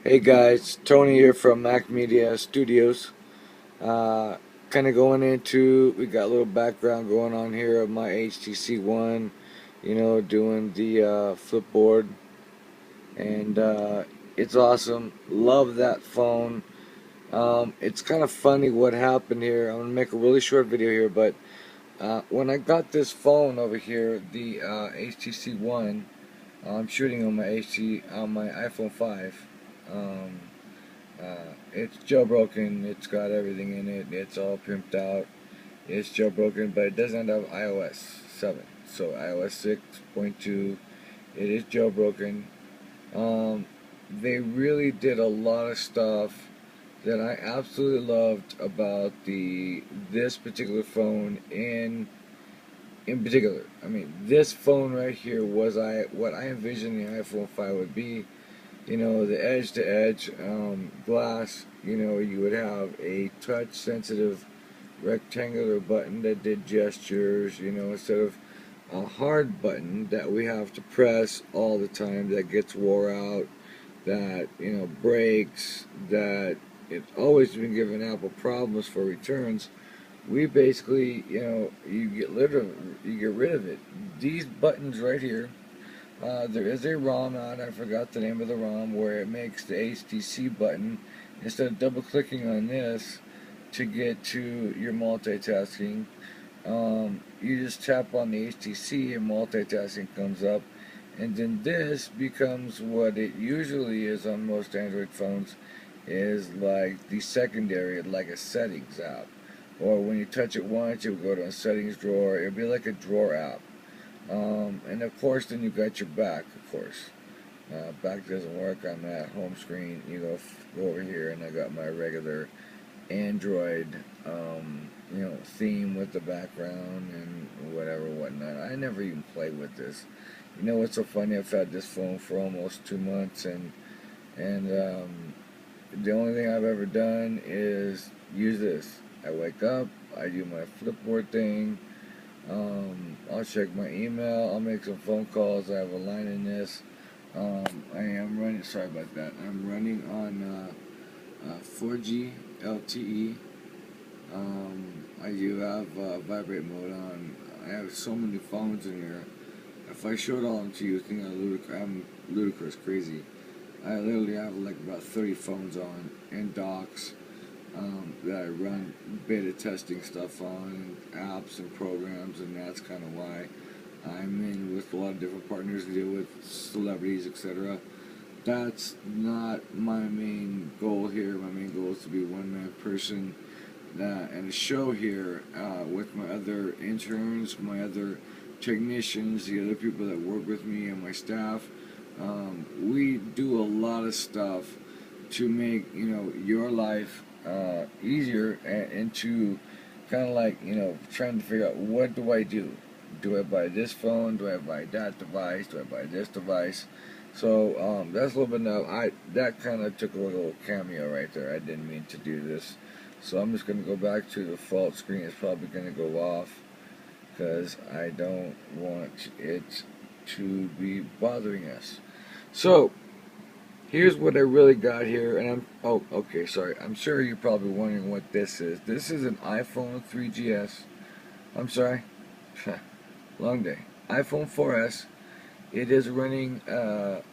Hey guys, Tony here from Mac Media Studios. Uh, kind of going into, we got a little background going on here of my HTC One, doing the flipboard, and it's awesome. Love that phone. It's kind of funny what happened here. I'm gonna make a really short video here, but when I got this phone over here, the HTC One, I'm shooting on my iPhone 5. Um, it's jailbroken. It's got everything in it. It's all pimped out. It's jailbroken, but it doesn't have iOS 7. So iOS 6.2, it is jailbroken. Um, they really did a lot of stuff that I absolutely loved about this particular phone in particular. I mean, this phone right here was what I envisioned the iPhone 5 would be. The edge-to-edge glass. You would have a touch-sensitive rectangular button that did gestures. Instead of a hard button that we have to press all the time that gets wore out, that breaks, that it's always been giving Apple problems for returns. We basically, you get rid of it. These buttons right here, there is a ROM out, I forgot the name of the ROM, where it makes the HTC button, instead of double clicking on this to get to your multitasking, you just tap on the HTC and multitasking comes up, and then this becomes what it usually is on most Android phones, is like the secondary, like a settings app. Or when you touch it once, it will go to a settings drawer. It'll be like a drawer app. And of course, then you got your back, of course. Back doesn't work. I'm at home screen. You go over here, and I got my regular Android, theme with the background and whatnot. I never even played with this. You know what's so funny? I've had this phone for almost 2 months, and the only thing I've ever done is use this. I wake up, I do my flipboard thing. I'll check my email. I'll make some phone calls. I have a line in this. I am running. Sorry about that. I'm running on 4G LTE. I do have vibrate mode on. I have so many phones in here. If I showed all of them to you, you think I'm ludicrous crazy. I literally have like about 30 phones on and docks. That I run beta testing stuff on, apps and programs, and that's kind of why I'm in with a lot of different partners to deal with celebrities, etc. That's not my main goal here. My main goal is to be a one-man person and a show here with my other interns, my other technicians, the other people that work with me and my staff. We do a lot of stuff to make your life easier, and to kind of like trying to figure out, what do I do? Do I buy this phone? Do I buy that device? Do I buy this device? So that's a little bit now. That kind of took a little cameo right there. I didn't mean to do this, so I'm just going to go back to the default screen. It's probably going to go off because I don't want it to be bothering us. So here's what I really got here, and okay, sorry. I'm sure you're probably wondering what this is. This is an iPhone 3GS. I'm sorry, long day. iPhone 4S. It is running those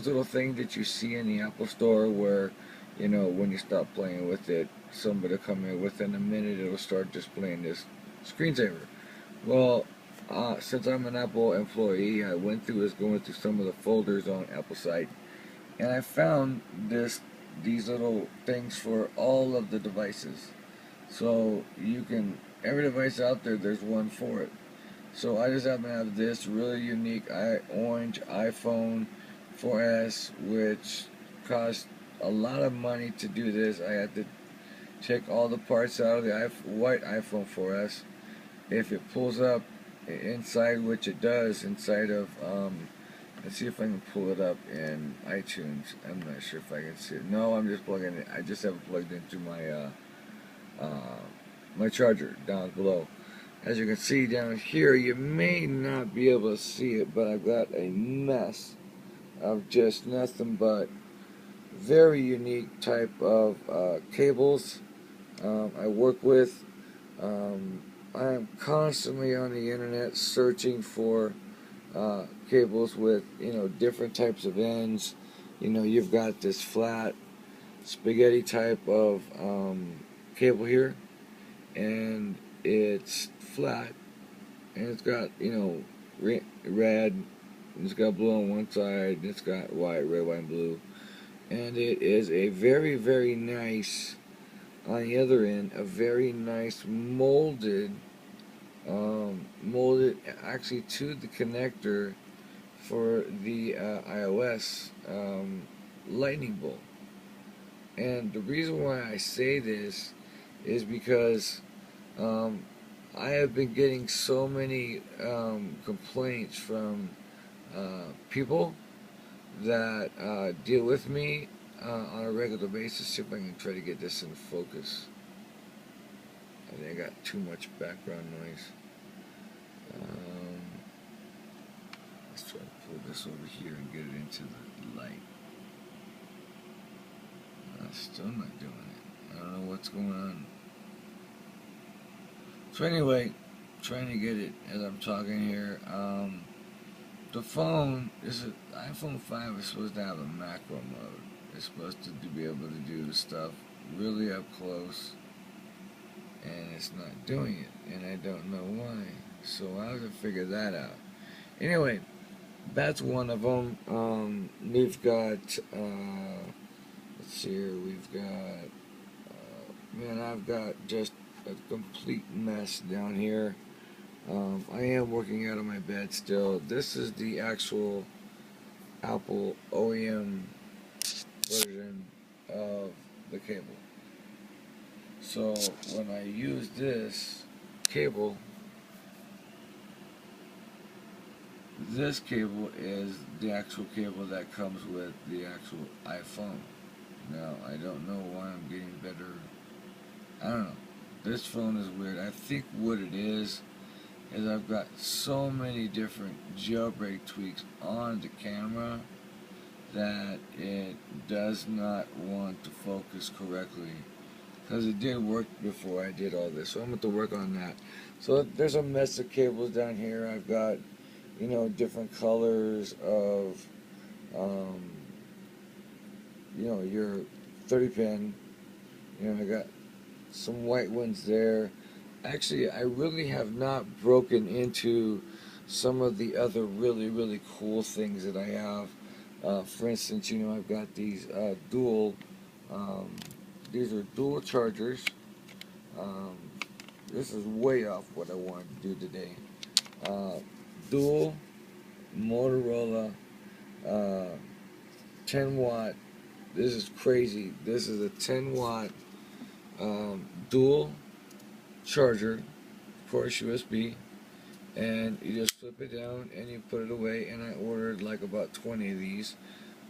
little things that you see in the Apple Store where, when you stop playing with it, somebody will come in within a minute, it'll start displaying this screensaver. Well, since I'm an Apple employee, I went through going through some of the folders on Apple site, and I found these little things for all of the devices. So every device out there, there's one for it. So I just happen to have this really unique orange iPhone 4S, which cost a lot of money to do this. I had to take all the parts out of the white iPhone 4S. If it pulls up inside, which it does, inside of let's see if I can pull it up in iTunes. I'm not sure if I can see it. No, I'm just plugging it. I just have it plugged into my charger down below. As you can see down here, you may not be able to see it, but I've got a mess of just nothing but very unique type of cables I work with. I am constantly on the internet searching for cables with, different types of ends. You've got this flat spaghetti type of cable here, and it's flat, and it's got, red, and it's got blue on one side, and it's got white, red, white, and blue, and it is a very, very nice, on the other end, a very nice molded actually to the connector for the iOS lightning bolt. And the reason why I say this is because I have been getting so many complaints from people that deal with me on a regular basis. See if I can try to get this in focus. I think I got too much background noise. Let's try to pull this over here and get it into the light. Still not doing it. I don't know what's going on. So anyway, trying to get it as I'm talking here. The phone, iPhone 5 is supposed to have a macro mode. It's supposed to be able to do stuff really up close, and it's not doing it, and I don't know why. So I have to figure that out. Anyway, that's one of them. We've got, let's see here, we've got, man, I've got just a complete mess down here. I am working out of my bed still. This is the actual Apple OEM version of the cable. So when I use this cable is the actual cable that comes with the actual iPhone. Now, I don't know why I'm getting better. I don't know. This phone is weird. I think what it is I've got so many different jailbreak tweaks on the camera that it does not want to focus correctly. Because it didn't work before I did all this. So I'm going to work on that. So there's a mess of cables down here. I've got, different colors of, your 30 pin. I got some white ones there. Actually, I really have not broken into some of the other really, really cool things that I have. For instance, I've got these dual, these are dual chargers. This is way off what I wanted to do today. Dual Motorola 10 watt. This is crazy. This is a 10 watt dual charger, of course USB, and you just flip it down and you put it away. And I ordered like about 20 of these.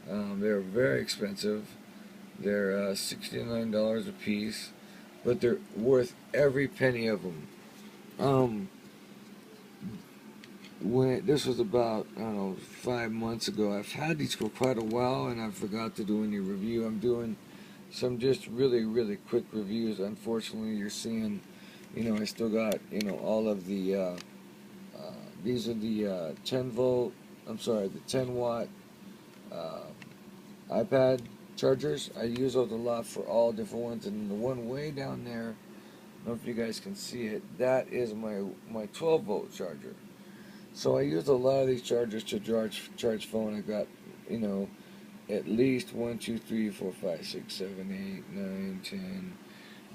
They're very expensive. They're $69 a piece, but they're worth every penny of them. When this was about, I don't know, 5 months ago. I've had these for quite a while, and I forgot to do any review. I'm doing some just really, really quick reviews. Unfortunately, you're seeing, I still got, all of the, these are the 10 watt iPad chargers. I use those a lot for all different ones, and the one way down there, I don't know if you guys can see it, that is my 12 volt charger. So I use a lot of these chargers to charge phone. I got, at least 1, 2, 3, 4, 5, 6, 7, 8, 9, 10.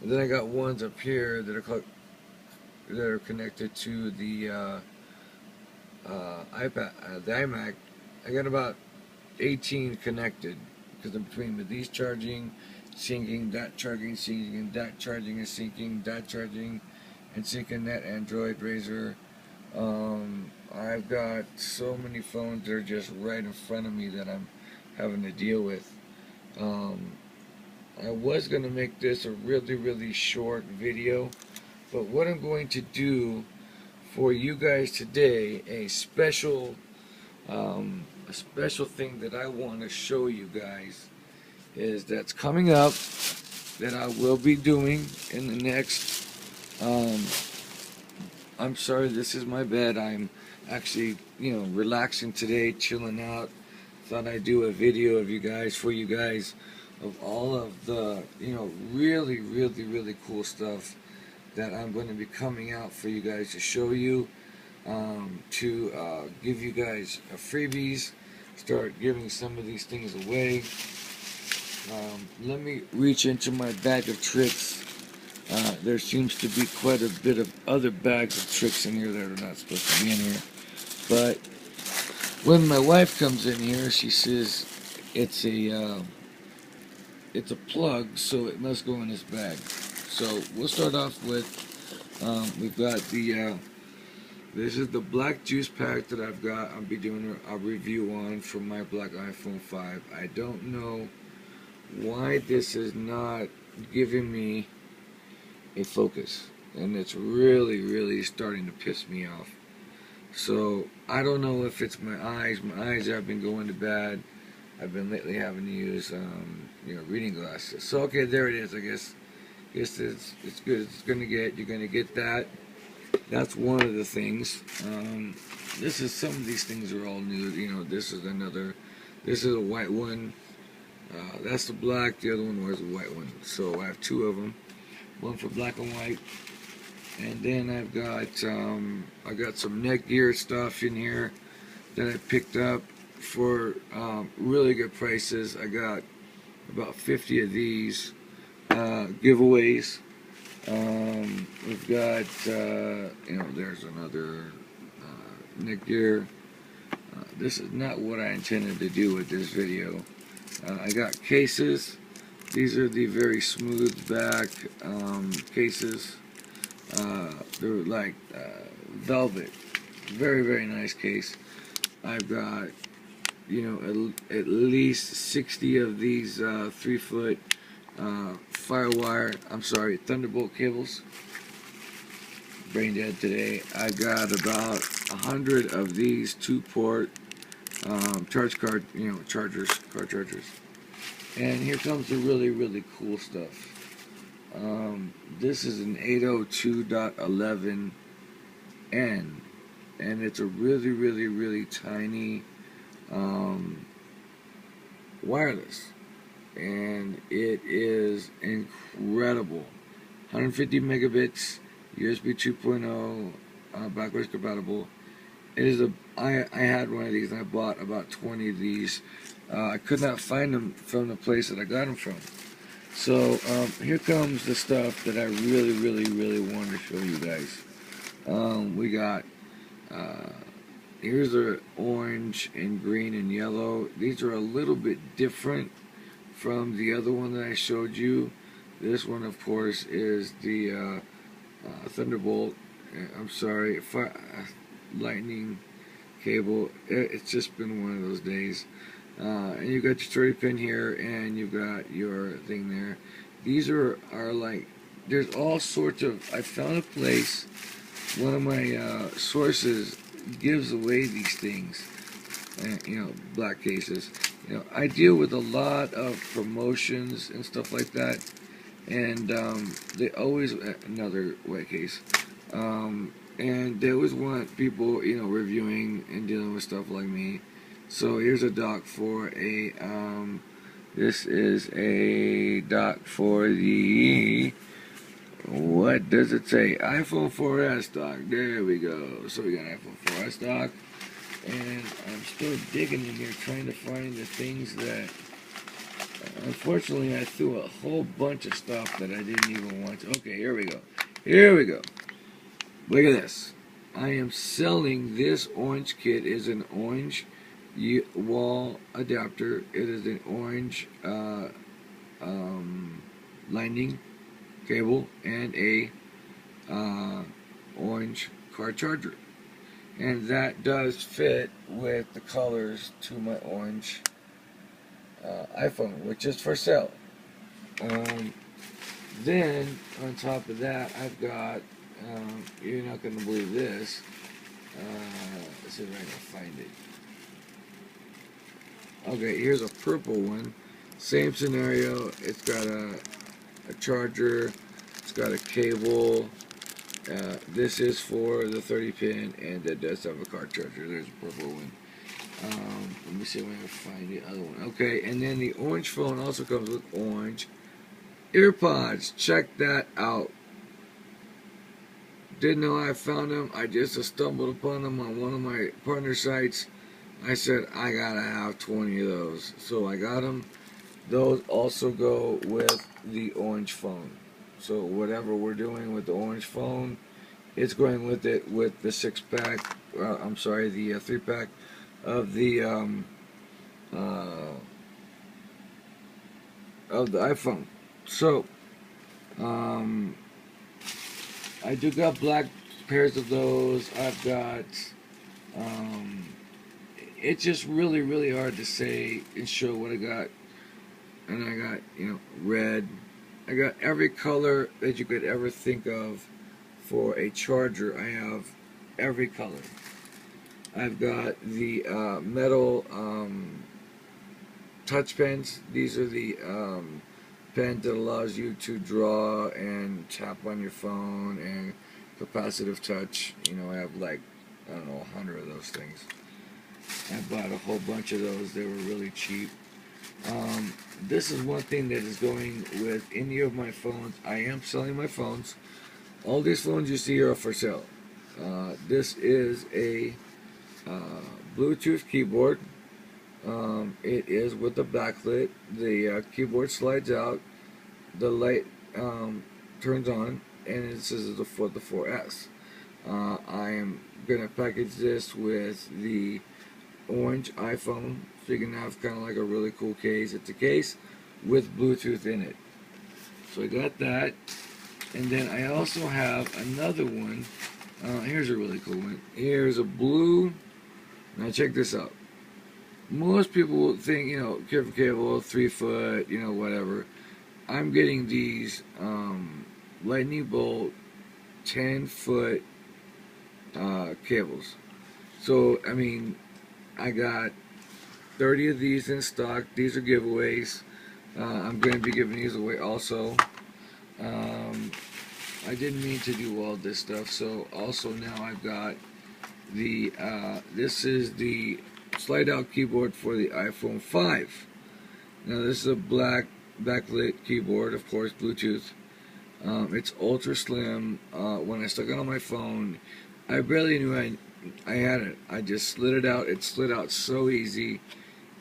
And then I got ones up here that are connected to the iPad, the iMac. I got about 18 connected, because I'm between these charging, syncing, that charging, syncing, that charging and syncing, that charging and syncing, that Android Razr. I've got so many phones that are just right in front of me that I'm having to deal with. I was going to make this a really, really short video, but what I'm going to do for you guys today, a special a special thing that I want to show you guys is that's coming up that I will be doing in the next, I'm sorry, this is my bed. I'm actually, relaxing today, chilling out. Thought I'd do a video of you guys, for you guys, of all of the, really, really, really cool stuff that I'm going to be coming out for you guys to show you, to give you guys freebies, start giving some of these things away. Let me reach into my bag of tricks. There seems to be quite a bit of other bags of tricks in here that are not supposed to be in here. But when my wife comes in here, she says it's a plug, so it must go in this bag. So we'll start off with, we've got the, this is the black juice pack that I've got. I'll be doing a review on for my black iPhone 5. I don't know why this is not giving me a focus, and it's really, really starting to piss me off. So I don't know if it's my eyes. My eyes have been going to bad. I've been lately having to use reading glasses. So okay, there it is. I guess it's good. It's you're gonna get that. That's one of the things. This is, some of these things are all new. This is another. This is a white one. That's the black. The other one was a white one. So I have two of them. One for black and white. And then I've got I got some neck gear stuff in here that I picked up for really good prices. I got about 50 of these giveaways. We've got there's another neck gear. This is not what I intended to do with this video. I got cases. These are the very smooth back cases. They're like velvet. Very, very nice case. I've got, at least 60 of these 3-foot Thunderbolt cables. Brain dead today. I got about 100 of these 2-port car chargers. And here comes the really, really cool stuff. This is an 802.11n, and it's a really, really, really tiny wireless, and it is incredible. 150 megabits, USB 2.0, backwards compatible. It is I had one of these, and I bought about 20 of these. I could not find them from the place that I got them from. So here comes the stuff that I really, really, really want to show you guys. We got, here's the orange and green and yellow. These are a little bit different from the other one that I showed you. This one, of course, is the Thunderbolt. Lightning cable. It's just been one of those days. And you've got your 30 pin here, and you've got your thing there. These are like, there's all sorts of, I found a place, one of my sources gives away these things, black cases. I deal with a lot of promotions and stuff like that, and they always, another white case, and they always want people, reviewing and dealing with stuff like me. So here's a dock for a, this is a dock for the, what does it say? iPhone 4S dock. There we go. So we got an iPhone 4S dock. And I'm still digging in here trying to find the things that, unfortunately, I threw a whole bunch of stuff that I didn't even want to. Okay, here we go. Here we go. Look at this. I am selling this orange kit. Is an orange wall adapter. It is an orange lightning cable and a orange car charger, and that does fit with the colors to my orange iPhone, which is for sale. Then on top of that, I've got, you're not going to believe this, let's see if I can find it. Okay, here's a purple one. Same scenario. It's got a charger. It's got a cable. This is for the 30 pin, and it does have a car charger. There's a purple one. Let me see if I can find the other one. Okay, and then the orange phone also comes with orange earpods. Check that out. Didn't know I found them. I just stumbled upon them on one of my partner sites. I said, I gotta have 20 of those. So I got them. Those also go with the orange phone. So whatever we're doing with the orange phone, it's going with it with the 6-pack. I'm sorry, the 3-pack of the iPhone. So I do got black pairs of those. I've got it's just really hard to say and show what I got. And I got, red. I got every color that you could ever think of for a charger. I have every color. I've got the metal touch pens. These are the pen that allows you to draw and tap on your phone, and capacitive touch. I have like, I don't know, 100 of those things. I bought a whole bunch of those. They were really cheap. This is one thing that is going with any of my phones. I am selling my phones. All these phones you see are for sale. This is a Bluetooth keyboard. It is with a backlit. The keyboard slides out. The light turns on, and it says for the 4S. I am gonna package this with the orange iPhone, so you can have kind of like a really cool case. It's a case with Bluetooth in it. So I got that, and then I also have another one. Here's a really cool one. Here's a blue. Now check this out. Most people will think, careful cable, 3 foot, whatever. I'm getting these lightning bolt 10-foot cables. So I mean, I got 30 of these in stock. These are giveaways. I'm going to be giving these away also. I didn't mean to do all this stuff. So also now I've got the this is the slide out keyboard for the iPhone 5. Now this is a black backlit keyboard, of course, Bluetooth. It's ultra slim. When I stuck it on my phone, I barely knew I had it. I just slid it out. It slid out so easy.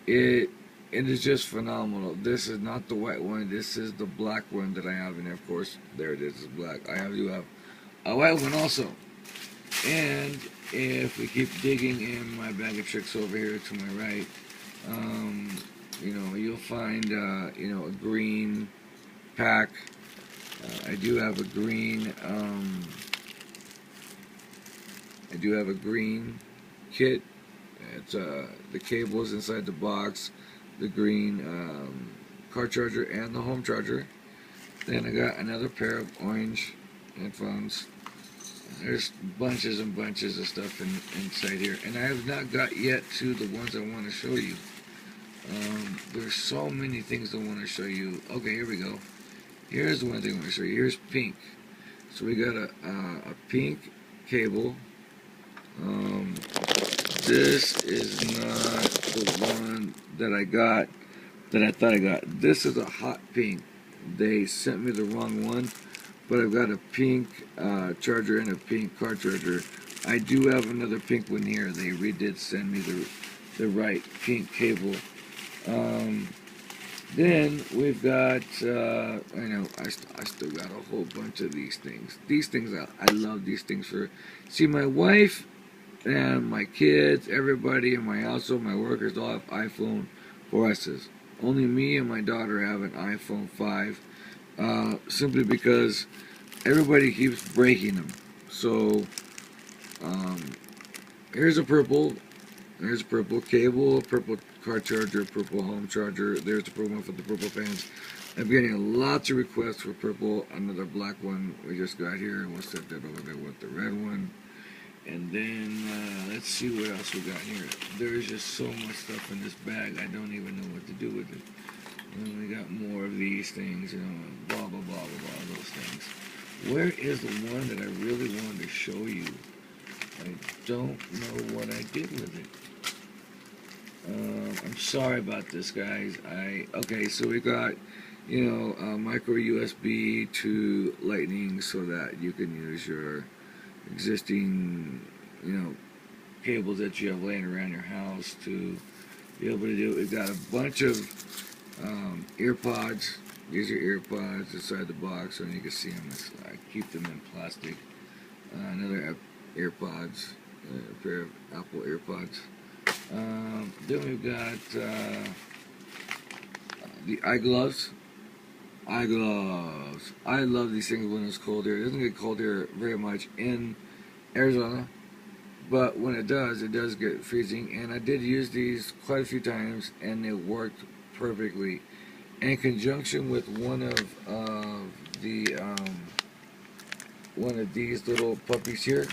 It is just phenomenal. This is not the white one. This is the black one that I have, and of course, there it is. It's black. I do have a white one also. And if we keep digging in my bag of tricks over here to my right, you'll find a green pack. I do have a green. I do have a green kit. It's the cables inside the box, the green car charger, and the home charger. Then I got another pair of orange headphones. There's bunches and bunches of stuff inside here, and I have not got yet to the ones I want to show you. There's so many things I want to show you. Okay, here we go. Here's the one thing I want to show you. Here's pink. So we got a pink cable. This is not the one that I got, that I thought I got. This is a hot pink. They sent me the wrong one, but I've got a pink charger and a pink car charger. I do have another pink one here. They did send me the right pink cable. Then we've got, I still got a whole bunch of these things. These things, I love these things see, my wife and my kids, everybody in my household, my workers all have iPhone 4S's. Only me and my daughter have an iPhone 5, simply because everybody keeps breaking them. So, here's a purple cable, a purple car charger, purple home charger. There's the purple one for the purple pants. I'm getting lots of requests for purple. Another black one we just got here. We'll set that over there with the red one. And then let's see what else we got here. There's just so much stuff in this bag, I don't even know what to do with it. And then we got more of these things, you know, blah, blah, blah, blah, blah, those things. Where is the one that I really wanted to show you? I don't know what I did with it. I'm sorry about this, guys. Okay, so we got, you know, micro USB to Lightning so that you can use your existing, you know, cables that you have laying around your house to be able to do it. We've got a bunch of ear pods. These are ear pods inside the box, and you can see them. I keep them in plastic. Another ear pods, a pair of Apple ear pods. Then we've got the eye gloves. Eye gloves. I love these things when it's cold here. It doesn't get cold here very much in Arizona, but when it does get freezing. And I did use these quite a few times, and it worked perfectly. In conjunction with one of these little puppies here,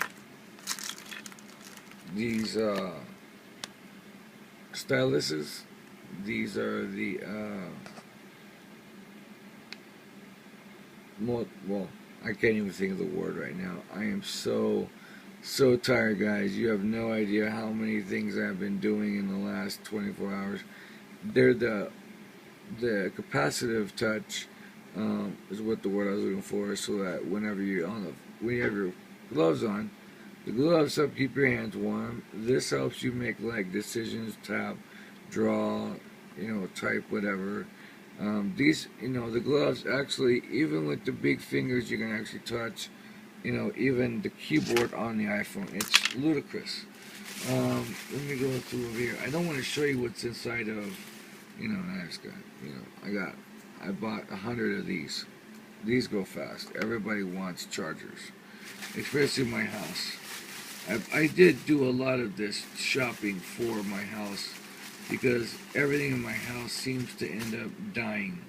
these styluses. These are the well, I can't even think of the word right now. I am so tired, guys. You have no idea how many things I've been doing in the last 24 hours. They're the capacitive touch is what the word I was looking for, so that whenever when you have your gloves on, the gloves help keep your hands warm. This helps you make like decisions, tap, draw, you know, type, whatever. These, you know, the gloves actually, even with the big fingers, you can actually touch, you know, even the keyboard on the iPhone. It's ludicrous. Let me go through over here. I don't want to show you what's inside of, you know, I just got, you know, I bought 100 of these. These go fast. Everybody wants chargers, especially in my house. I did do a lot of this shopping for my house because everything in my house seems to end up dying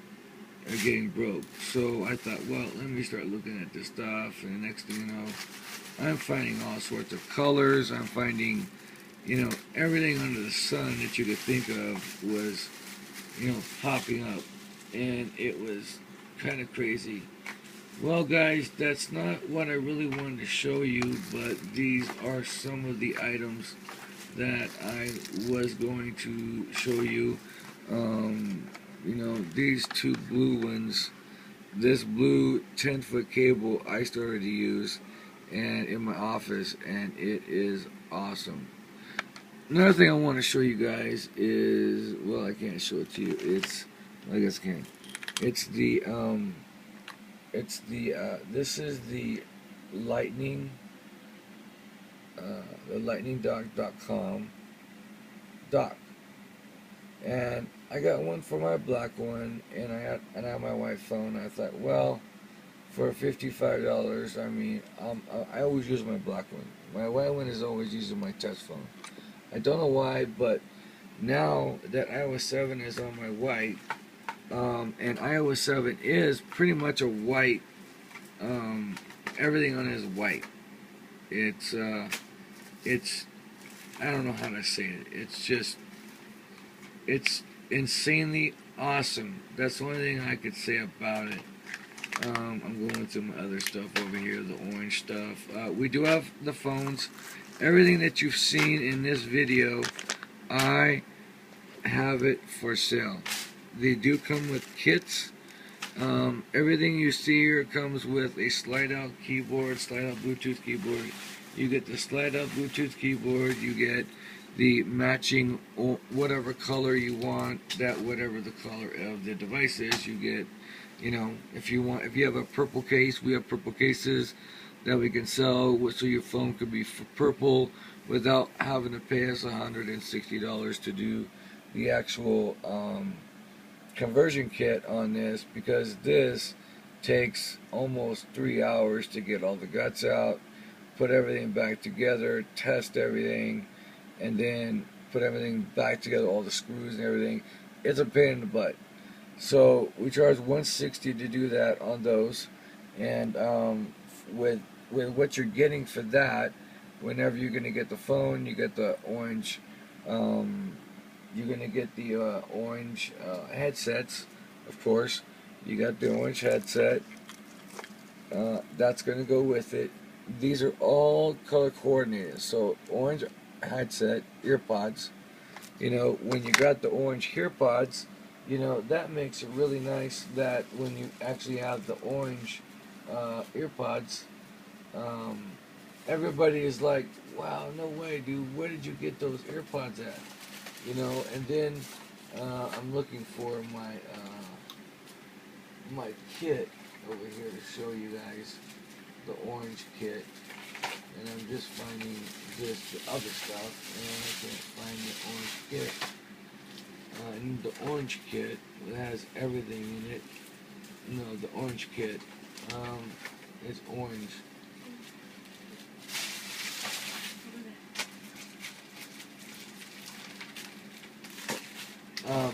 or getting broke. So I thought, well, let me start looking at this stuff, and the next thing you know, I'm finding all sorts of colors. I'm finding, you know, everything under the sun that you could think of was, you know, popping up, and it was kind of crazy. Well, guys, that's not what I really wanted to show you, but these are some of the items that I was going to show you. You know, these two blue ones, this blue 10-foot cable I started to use and in my office, and it is awesome. Another thing I want to show you guys is, well, I can't show it to you. It's, I guess I can. This is the Lightning, the lightningdock.com dock. And I got one for my black one, and I have my white phone. I thought, well, for $55, I mean, I always use my black one. My white one is always using my touch phone. I don't know why, but now that iOS 7 is on my white, and iOS 7 is pretty much a white, everything on it is white. It's I don't know how to say it. It's insanely awesome. That's the only thing I could say about it. I'm going through my other stuff over here, the orange stuff. We do have the phones. Everything that you've seen in this video, I have it for sale. They do come with kits. Everything you see here comes with a slide-out keyboard, slide-out Bluetooth keyboard. You get the slide-out Bluetooth keyboard. You get the matching whatever color you want, that whatever the color of the device is. You get, you know, if you have a purple case, we have purple cases that we can sell, so your phone could be purple without having to pay us $160 to do the actual conversion kit on this, because this takes almost 3 hours to get all the guts out, put everything back together, test everything, and then put everything back together, all the screws and everything. It's a pain in the butt. So we charge $160 to do that on those, and with what you're getting for that, whenever you're gonna get the phone, you get the orange. You're gonna get the orange headsets, of course. You got the orange headset. That's gonna go with it. These are all color coordinated. So orange headset, earpods. You know, when you got the orange earpods, you know that makes it really nice that when you actually have the orange earpods, um, everybody is like, "Wow, no way, dude! Where did you get those earpods at?" You know, and then I'm looking for my kit over here to show you guys the orange kit, and I'm just finding this the other stuff, and I can't find the orange kit. I need the orange kit that has everything in it. No, the orange kit. It's orange.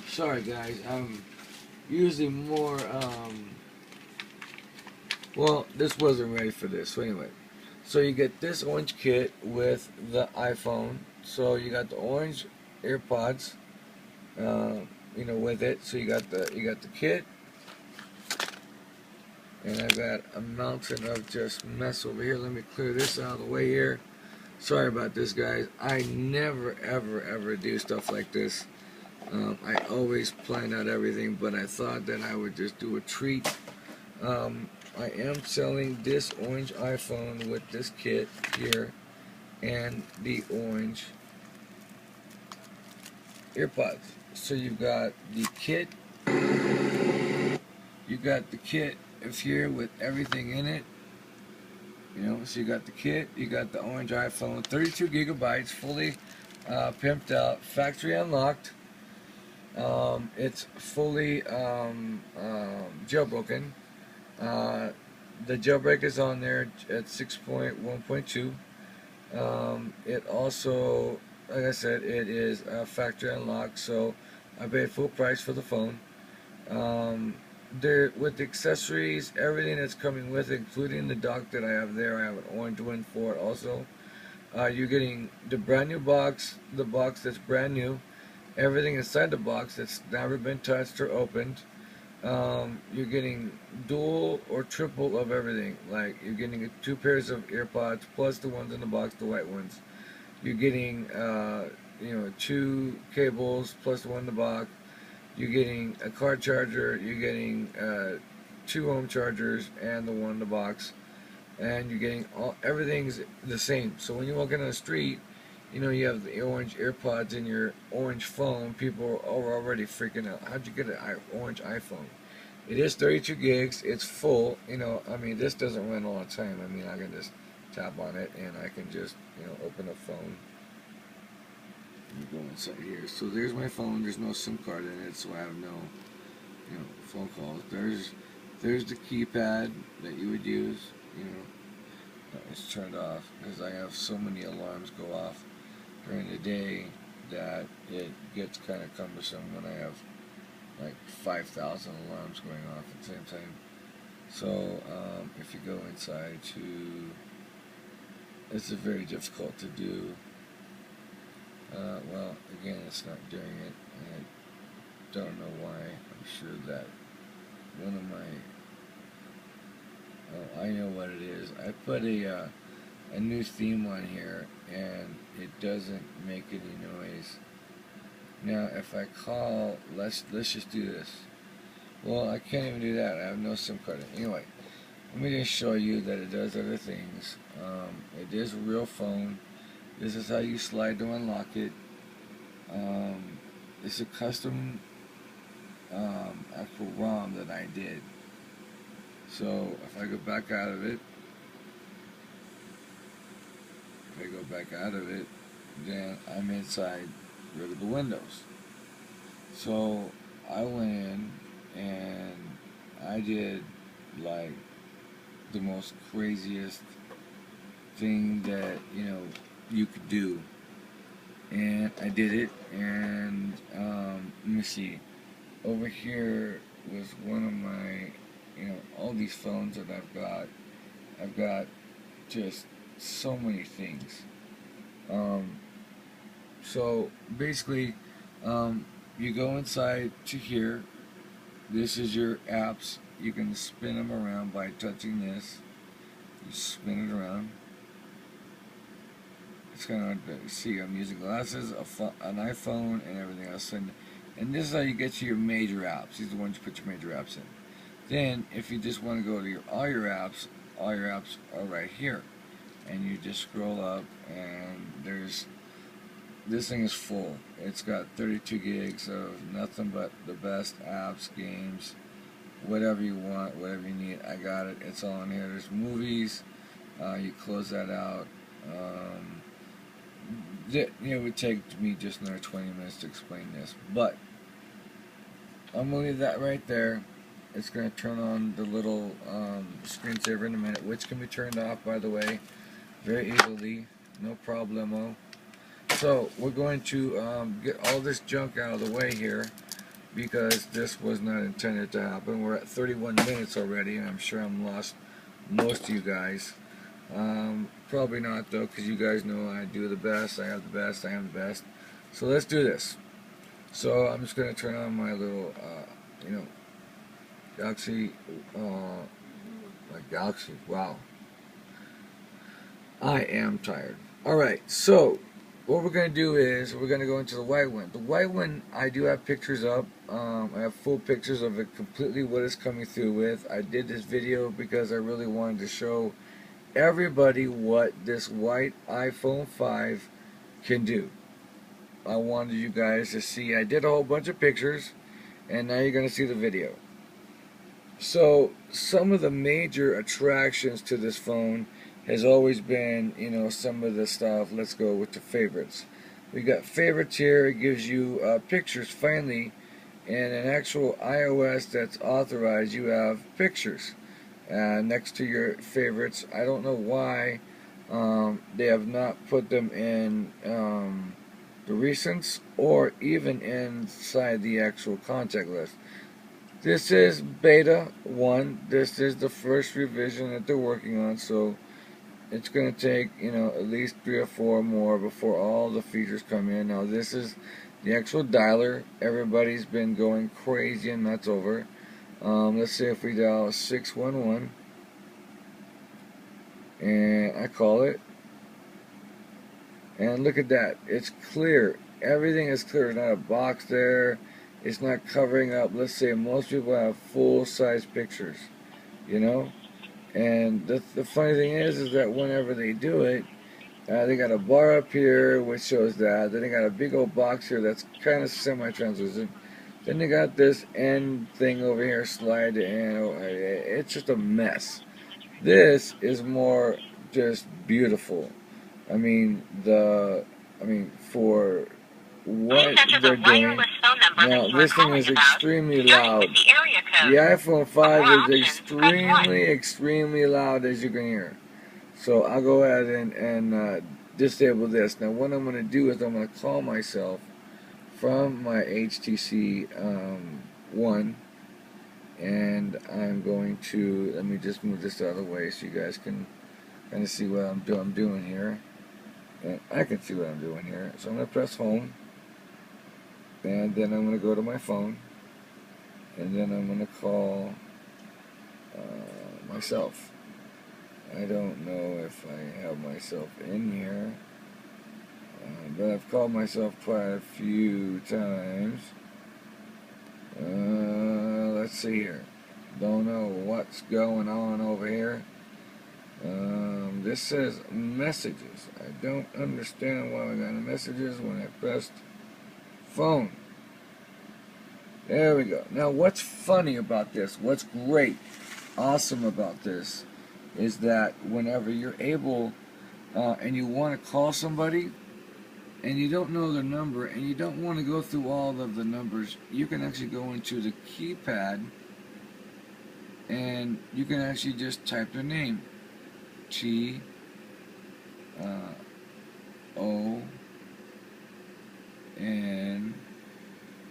Sorry guys, I'm usually more, well, this wasn't ready for this, so anyway. So you get this orange kit with the iPhone. So you got the orange AirPods, you know, with it. So you got the kit, and I got a mountain of just mess over here. Let me clear this out of the way here. Sorry about this, guys. I never, ever do stuff like this. I always plan out everything, but I thought that I would just do a treat. I am selling this orange iPhone with this kit here and the orange AirPods. So you've got the kit, of here with everything in it. You know, so you got the kit, you got the orange iPhone, 32 gigabytes, fully pimped out, factory unlocked. It's fully jailbroken. The jailbreak is on there at 6.1.2. It also, like I said, it is factory unlocked, so I paid full price for the phone. There, with the accessories, everything that's coming with it, including the dock that I have there, I have an orange one for it also. You're getting the brand new box, the box that's brand new, everything inside the box that's never been touched or opened. You're getting dual or triple of everything. Like you're getting 2 pairs of AirPods plus the ones in the box, the white ones. You're getting you know, 2 cables plus the one in the box. You're getting a car charger. You're getting 2 home chargers and the one in the box. And you're getting everything's the same. So when you walk in on the street, you know, you have the orange AirPods in your orange phone. People are already freaking out. How'd you get an orange iPhone? It is 32 gigs. It's full. You know, I mean, this doesn't run all the time. I mean, I can just tap on it and I can just, you know, open a phone. Let me go inside here. So there's my phone. There's no SIM card in it, so I have no, you know, phone calls. There's the keypad that you would use. You know, it's turned off because I have so many alarms go off during the day that it gets kind of cumbersome when I have like 5,000 alarms going off at the same time. So if you go inside to, it's very difficult to do. Well, again, it's not doing it, and I don't know why. I'm sure that one of my, oh, I know what it is. I put a new theme on here, and it doesn't make any noise. Now, if I call, let's just do this. Well, I can't even do that. I have no SIM card. Anyway, let me just show you that it does other things. It is a real phone. This is how you slide to unlock it. It's a custom actual ROM that I did. So if I go back out of it, then I'm inside rid of the windows. So I went in and I did like the most craziest thing that, you know, you could do, and I did it. And let me see, over here was one of my, you know, all these phones that I've got just so many things. Um, so basically, you go inside to here. This is your apps. You can spin them around by touching this. You spin it around. It's kind of hard to see. I'm using glasses, an iPhone, and everything else. And this is how you get to your major apps. These are the ones you put your major apps in. Then, if you just want to go to all your apps are right here. And you just scroll up, and this thing is full. It's got 32 gigs of nothing but the best apps, games, whatever you want, whatever you need. I got it. It's all in here. There's movies. You close that out. It would take me just another 20 minutes to explain this, but I'm going to leave that right there. It's going to turn on the little screensaver in a minute, which can be turned off, by the way, very easily, no problemo. So we're going to get all this junk out of the way here, because this was not intended to happen. We're at 31 minutes already, and I'm sure I'm lost most of you guys. Probably not, though, because you guys know I do the best, I have the best, I am the best. So let's do this. So I'm just going to turn on my little, Galaxy, my Galaxy, wow. I am tired. Alright, so what we're going to do is we're going to go into the white one. The white one, I do have pictures up. I have full pictures of it completely, what it's coming through with. I did this video because I really wanted to show everybody what this white iPhone 5 can do. I wanted you guys to see. I did a whole bunch of pictures, and now you're going to see the video. So some of the major attractions to this phone has always been, some of the stuff. Let's go with the favorites. We got favorites here. It gives you pictures finally, and an actual iOS that's authorized. You have pictures next to your favorites. I don't know why they have not put them in the recents or even inside the actual contact list. This is beta 1. This is the first revision that they're working on, so it's going to take at least 3 or 4 more before all the features come in. Now this is the actual dialer. Everybody's been going crazy and nuts over. Let's see if we dial 611, and I call it, and look at that, it's clear. Everything is clear. There's not a box there. It's not covering up. Let's say most people have full-size pictures, and the funny thing is that whenever they do it, they got a bar up here which shows that. Then they got a big old box here that's kind of semi-translucent. Then they got this end thing over here, slide, and it's just a mess. This is more just beautiful. For what they're doing. Now, this thing is extremely loud. The iPhone 5 is extremely loud, as you can hear. So I'll go ahead and disable this. Now, what I'm going to do is I'm going to call myself from my HTC One, and I'm going to, let me just move this out of the way so you guys can kind of see what I'm doing here, and I can see what I'm doing here. So I'm going to press home, and then I'm going to go to my phone, and then I'm going to call myself. I don't know if I have myself in here, but I've called myself quite a few times. Let's see here. Don't know what's going on over here. This says messages. I don't understand why I got messages when I pressed phone. There we go. Now, what's funny about this, what's great, awesome about this, is that whenever you're able and you want to call somebody and you don't know their number and you don't want to go through all of the numbers, you can actually go into the keypad and you can actually just type their name. T O N,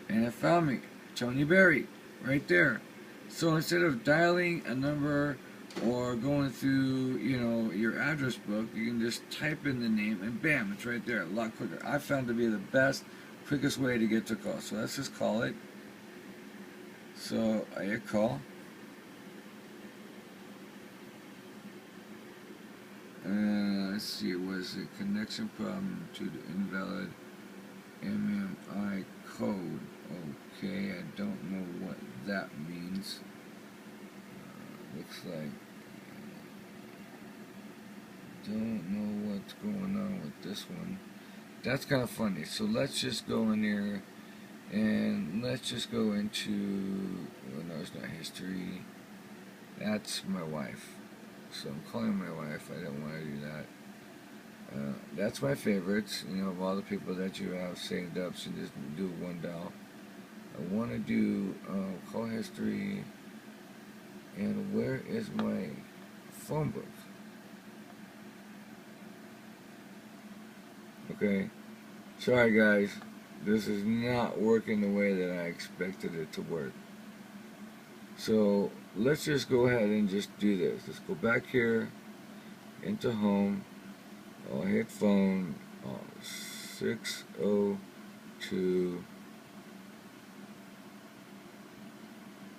and it found me, Tony Berry, right there. So instead of dialing a number or going through, you know, your address book, you can just type in the name and bam, it's right there, a lot quicker. I found to be the best, quickest way to get to call. So let's just call it. So I hit call. Let's see, it was a connection problem to the invalid MMI code. Okay, I don't know what that means. Looks like don't know what's going on with this one. That's kind of funny. So let's just go in here and let's just go into, oh no, it's not history. That's my wife. So I'm calling my wife. I don't want to do that. That's my favorites, you know, of all the people that you have saved up. So just do one dial. I want to do call history. And where is my phone book? Okay, sorry guys, this is not working the way that I expected it to work. So let's just go ahead and just do this. Let's go back here into home. I'll hit phone. 602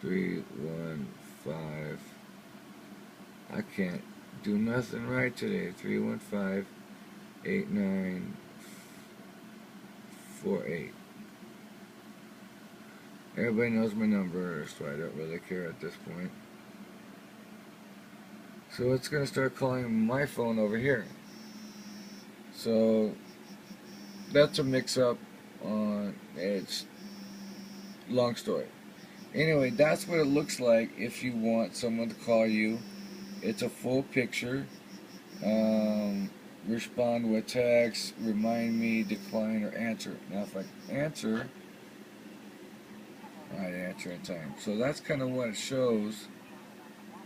315. I can't do nothing right today. 315 8948. Everybody knows my number, so I don't really care at this point. So it's going to start calling my phone over here. So that's a mix-up. It's long story. Anyway, that's what it looks like if you want someone to call you. It's a full picture. Respond with text, remind me, decline, or answer. Now if I answer, I answer in time. So that's kind of what it shows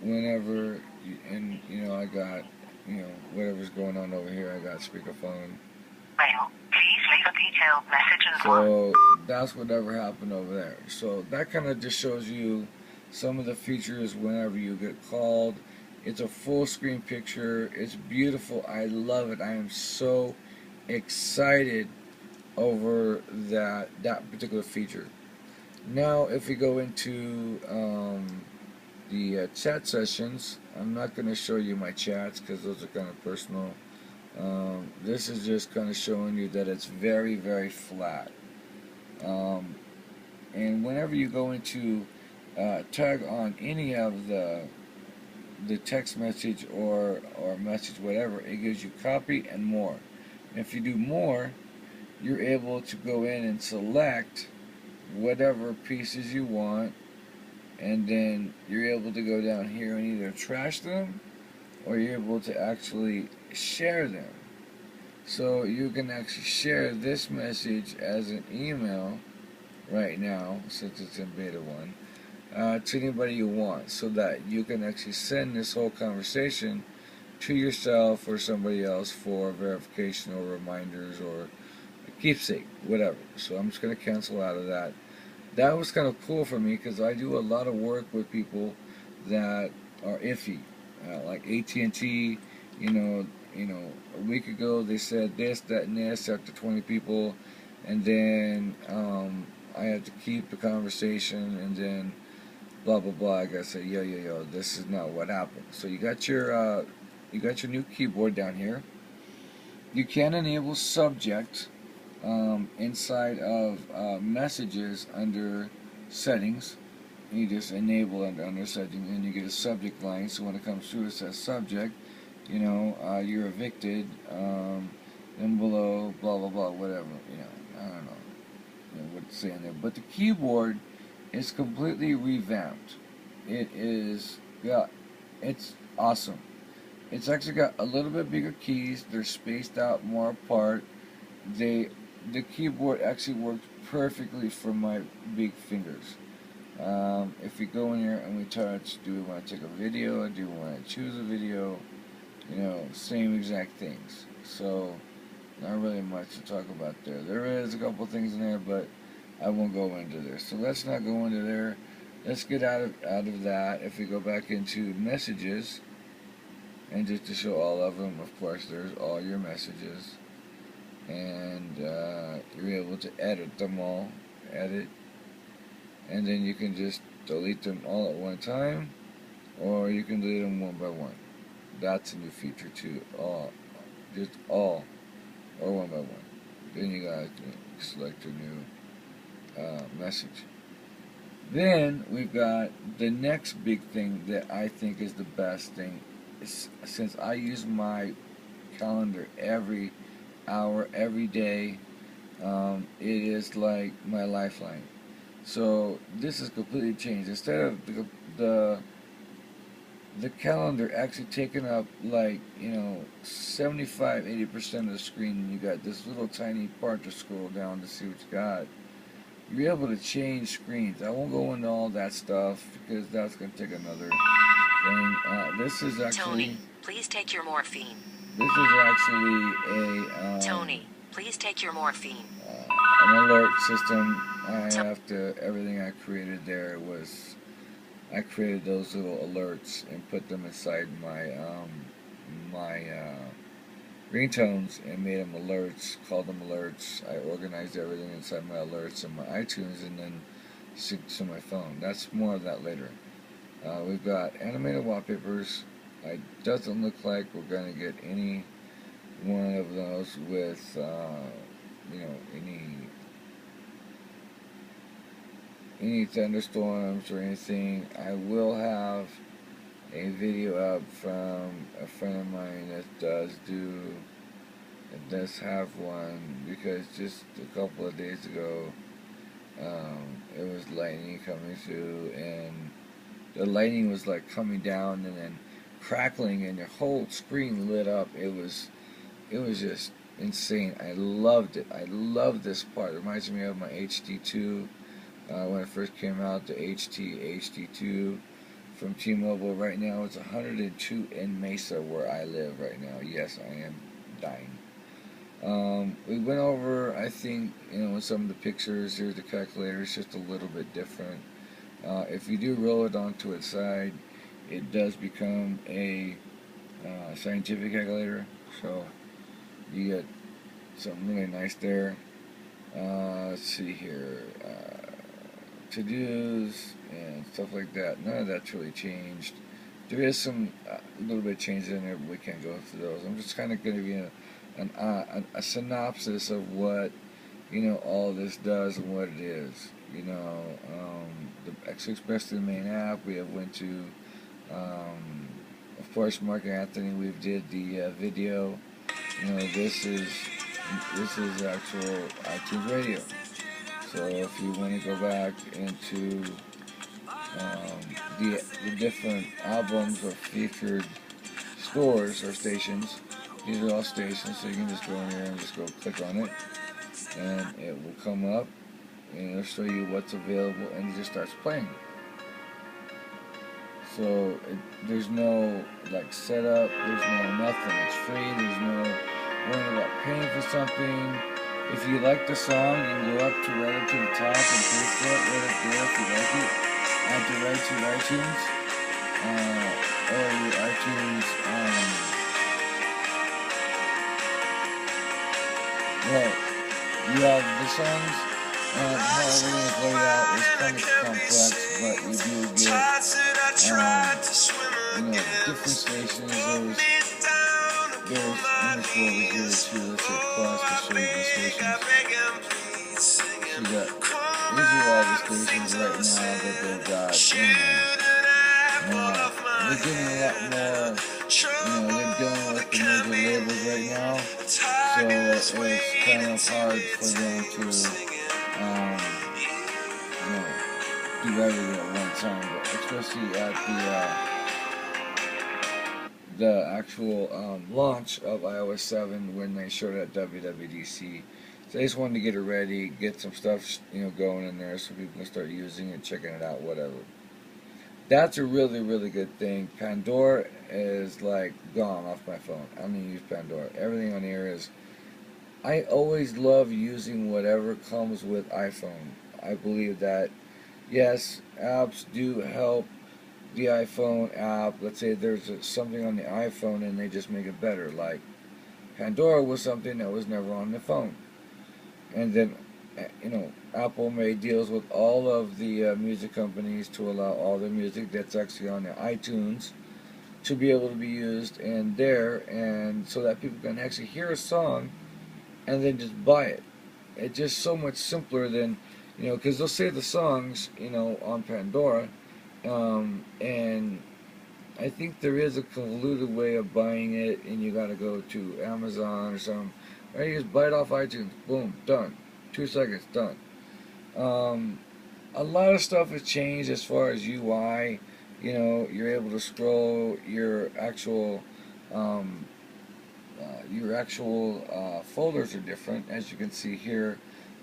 whenever, and you know, I got, you know, whatever's going on over here. I got speakerphone. Mail. Please leave a detailed message and So that's whatever happened over there. So that kind of just shows you some of the features whenever you get called. It's a full screen picture. It's beautiful. I love it. I am so excited over that particular feature. Now, if we go into the chat sessions, I'm not going to show you my chats because those are kind of personal. This is just kind of showing you that it's very, very flat. And whenever you go into tag on any of the text message or message, whatever, it gives you copy and more. And if you do more, you're able to go in and select whatever pieces you want, and then you're able to go down here and either trash them or you're able to actually share them. So you can actually share this message as an email right now, since it's in beta 1, to anybody you want, so that you can actually send this whole conversation to yourself or somebody else for verification or reminders or a keepsake, whatever. So I'm just going to cancel out of that. That was kind of cool for me because I do a lot of work with people that are iffy, like AT&T. You know, a week ago they said this, that, and this after 20 people, and then I had to keep the conversation, and then blah blah blah. I gotta say, yo, this is not what happened. So you got your new keyboard down here. You can enable subject inside of messages under settings. You just enable under settings, and you get a subject line. So when it comes through, it says subject. You know, you're evicted. Then below, blah blah blah, whatever. You know, I don't know, what it's saying there. But the keyboard is completely revamped. It is, yeah, it's awesome. It's actually got a little bit bigger keys. They're spaced out more apart. The keyboard actually works perfectly for my big fingers. If we go in here and we touch, do we want to take a video? Do we want to choose a video? You know, same exact things. So, not really much to talk about there. There is a couple things in there, but I won't go into there. So let's not go into there. let's get out of that. If we go back into messages, and just to show all of them, of course, there's all your messages, and you're able to edit them all, edit, and then you can just delete them all at one time, or you can delete them one by one. That's a new feature too. Just all, or one by one. Then you gotta select your new message. Then we've got the next big thing that I think is the best thing. Since I use my calendar every hour, every day, it is like my lifeline. So this is completely changed. Instead of the calendar actually taking up like 75-80% of the screen, and you got this little tiny part to scroll down to see what you got. You're able to change screens. I won't go into all that stuff because that's going to take another thing. This is actually... Tony, please take your morphine. This is actually a... Tony, please take your morphine. An alert system. Everything I created there was... I created those little alerts and put them inside my ringtones and made them alerts, called them alerts. I organized everything inside my alerts and my iTunes and then synced to my phone. That's more of that later. We've got animated wallpapers. It doesn't look like we're going to get any one of those with, any thunderstorms or anything. I will have a video up from a friend of mine that does have one, because just a couple of days ago it was lightning coming through, and the lightning was like coming down and then crackling, and your whole screen lit up. It was just insane. I loved it. I love this part. It reminds me of my HD2 when it first came out, the HD2 from T-Mobile. Right now it's 102 in Mesa where I live right now. Yes, I am dying. We went over, I think, some of the pictures. Here's the calculator. It's just a little bit different. If you do roll it onto its side, it does become a scientific calculator. So you get something really nice there. Let's see here. To-dos and stuff like that. None of that's really changed. There is some little bit of changes in there, but we can't go through those. I'm just kind of going to give you a synopsis of what all this does and what it is. Especially the main app. We have went to, of course, Mark and Anthony. We did the video. This is actual iTunes Radio. So if you want to go back into the different albums or featured stores or stations, these are all stations, so you can just go in here and just go click on it, and it will come up and it'll show you what's available, and it just starts playing. So there's no setup, there's no nothing. It's free. There's no worrying about paying for something. If you like the song, you can go up to the top and pay for it right up there if you like it. Add to iTunes, or your iTunes, you have the songs, how everything is laid out is kind of complex, but you do get, different stations. There's in this world is here too. Let's hit plus to show you the stations. So these are all the stations right now that they've got in there. Now, they're getting a lot more, they're dealing with the major labels right now, so it's kind of hard for them to, do everything at one time, but especially at the actual launch of iOS 7 when they showed it at WWDC. So I just wanted to get it ready, get some stuff going in there so people can start using it, checking it out, whatever. That's a really, really good thing. Pandora is like gone off my phone. I don't even use Pandora. Everything on here is... I always love using whatever comes with iPhone. I believe that, yes, apps do help the iPhone app. Let's say there's something on the iPhone and they just make it better. Like Pandora was something that was never on the phone, and then Apple made deals with all of the music companies to allow all the music that's actually on their iTunes to be able to be used in there, and so that people can actually hear a song and then just buy it. It's just so much simpler than, because they'll save the songs, on Pandora, and I think there is a convoluted way of buying it, and you got to go to Amazon or something. Or you just buy it off iTunes. Boom, done. 2 seconds, done. A lot of stuff has changed as far as UI. You're able to scroll your actual folders are different, as you can see here.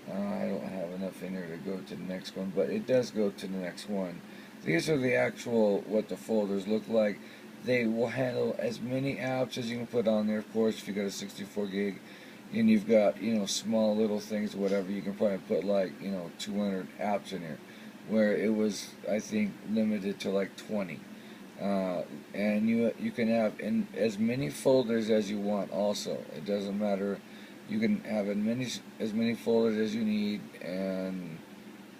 I don't have enough in here to go to the next one, but it does go to the next one. These are the actual what the folders look like. They will handle as many apps as you can put on there. Of course, if you got a 64 gig and you've got small little things or whatever, you can probably put like 200 apps in here, where it was, I think, limited to like 20. And you can have in as many folders as you want. Also, it doesn't matter. You can have as many folders as you need, and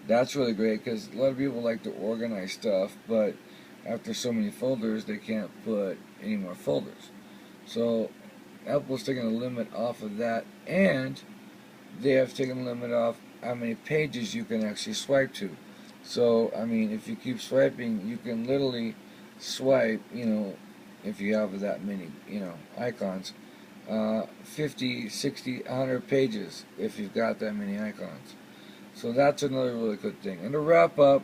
that's really great because a lot of people like to organize stuff, but after so many folders, they can't put any more folders. So Apple's taking a limit off of that, and they have taken a limit off how many pages you can actually swipe to. So, I mean, if you keep swiping, you can literally swipe, if you have that many, icons, 50, 60, 100 pages if you've got that many icons. So that's another really good thing. And to wrap up,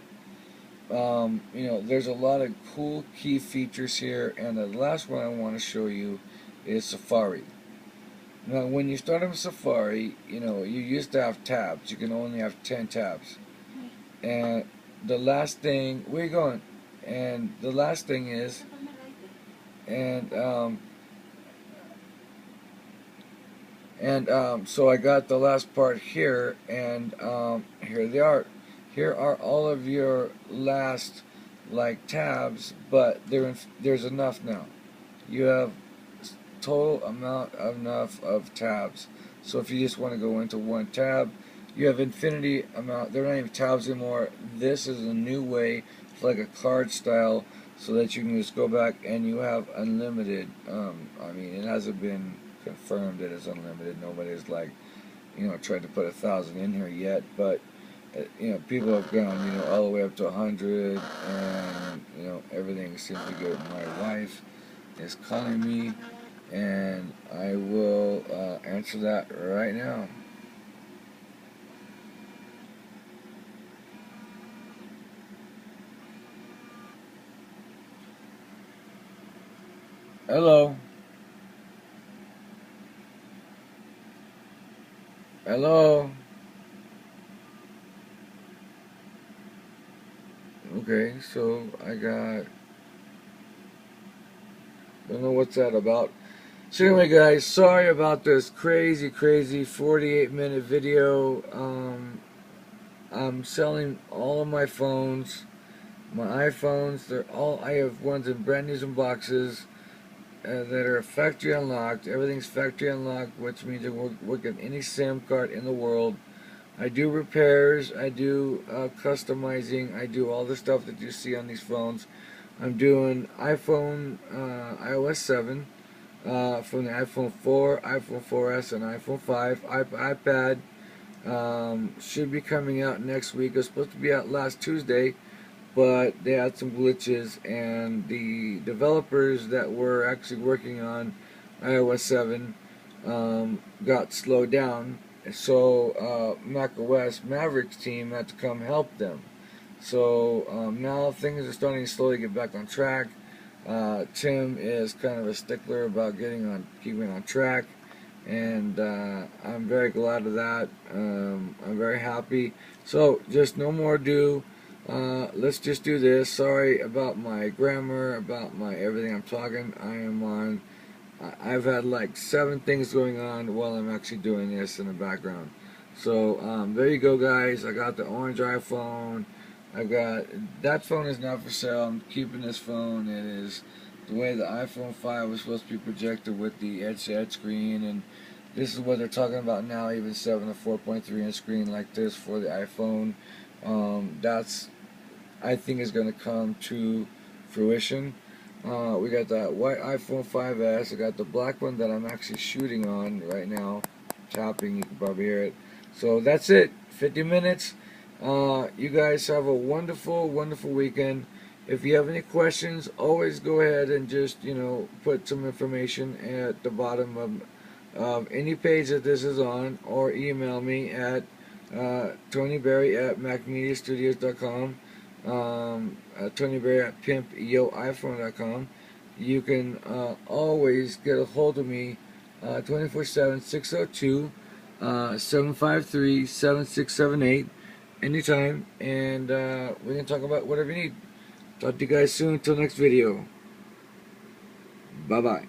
there's a lot of cool key features here, and the last one I want to show you is Safari. Now, when you start on Safari, you used to have tabs. You can only have 10 tabs. And the last thing, where you going? And the last thing is, so I got the last part here, and here they are. Here are all of your last tabs, but there's enough now. You have total amount enough of tabs. So if you just want to go into one tab, you have infinity amount. They're not even tabs anymore. This is a new way, it's like a card style, so that you can just go back and you have unlimited. I mean, it hasn't been confirmed that it's unlimited. Nobody's tried to put 1,000 in here yet, but people have gone all the way up to 100, and everything seems to be good. My wife is calling me, and I will answer that right now. Hello. Hello. Okay, so I got, don't know what's that about. So anyway, guys, sorry about this crazy 48-minute video. I'm selling all of my phones, my iPhones. I have ones in brand new boxes that are factory unlocked. Everything's factory unlocked, which means it will work on any SIM card in the world. I do repairs, I do customizing, I do all the stuff that you see on these phones. I'm doing iPhone, iOS 7, from the iPhone 4, iPhone 4S, and iPhone 5. iPad should be coming out next week. It was supposed to be out last Tuesday, but they had some glitches, and the developers that were actually working on iOS 7 got slowed down. So macOS Mavericks team had to come help them. So now things are starting to slowly get back on track. Tim is kind of a stickler about keeping on track, and I'm very glad of that. I'm very happy. So just no more ado. Let's just do this. Sorry about my grammar, about my everything I'm talking. I've had like 7 things going on while I'm actually doing this in the background. So there you go, guys. I got the orange iPhone. I've got, that phone is not for sale. I'm keeping this phone. It is the way the iPhone 5 was supposed to be projected with the edge-to-edge screen, and this is what they're talking about now, even 7 to 4.3 inch screen like this for the iPhone. That's, I think, is going to come to fruition. We got that white iPhone 5S. I got the black one that I'm actually shooting on right now. Tapping, you can probably hear it. So that's it. 50 minutes. You guys have a wonderful, wonderful weekend. If you have any questions, always go ahead and just, put some information at the bottom of any page that this is on, or email me at TonyBerry@MacMediaStudios.com, TonyBerry@PimpYoiPhone.com. You can always get a hold of me 24/7, 602 753-7678 anytime, and we can talk about whatever you need. Talk to you guys soon. Until next video. Bye bye.